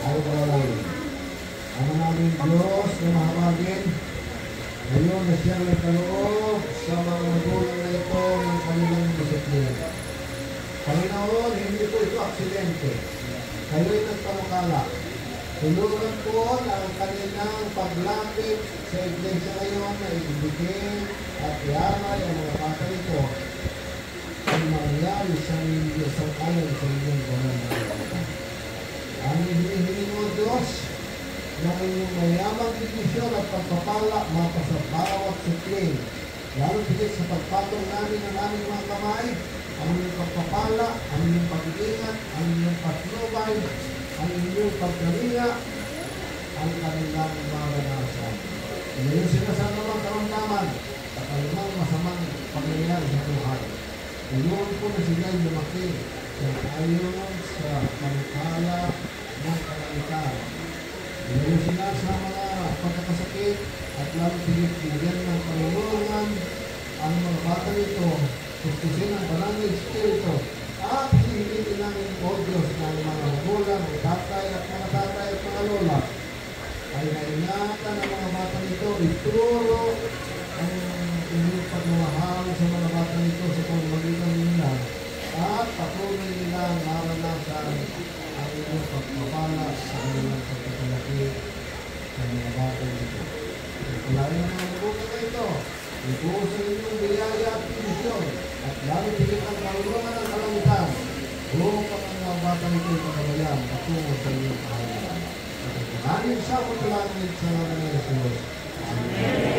ay walay. Ang aming Diyos na mahabagin, ngayon na siya nagkaloob sa mga magulang na ito ng kanilang disiplina. Panginoon, hindi po ito aksidente. Kayo'y nagpamukala. Tulungan po na ang kanilang paglapit sa iglesia ngayon na ibigin at iamay ang mga bata ito ang mangyari sa ayon sa inyong banal na kalooban. Ang hinihingi mo, Diyos, na inyong mayamang bendisyon at pagpapala mapasa bawat sikling, lalo tigit sa pagpatong namin ng aming mga kamay, ang inyong pagpapala, ang inyong pag-iingat, ang inyong patnubay, ang inyong pagkalinga, ang kanilang maranasan. Ngayon sila sa namang karamdaman at anumang masamang pangyayari sa buhay. Ngayon po na sila lumaki sa ayon sa pangkala ng kalangitan. Ngayon sila sa mga pagkakasakit at lalo pinigyan ng panulungan ang mga bata nito, kustusin ang banal na Espiritu at hihilitin namin o Diyos ng mga magulang, tatay at mga tatay at mga lola ay naingatan ang mga bata nito, ituro ang inyong pagmamahal sa mga bata nito sa pamamagitan nila at patuloy nilang maranasan ang inyong pagpapala sa kanilang pagpapalaki sa mga bata nito. Kulayan ang mga magulang na ito, ito sa inyong biyaya at pinisyon at lalo tigit ang kalulungan ng kalangitan upang ang mga bata nito ipagabayan patungo sa inyong kahalan. At ang sa paglalangit sa mga Jesus. Amen.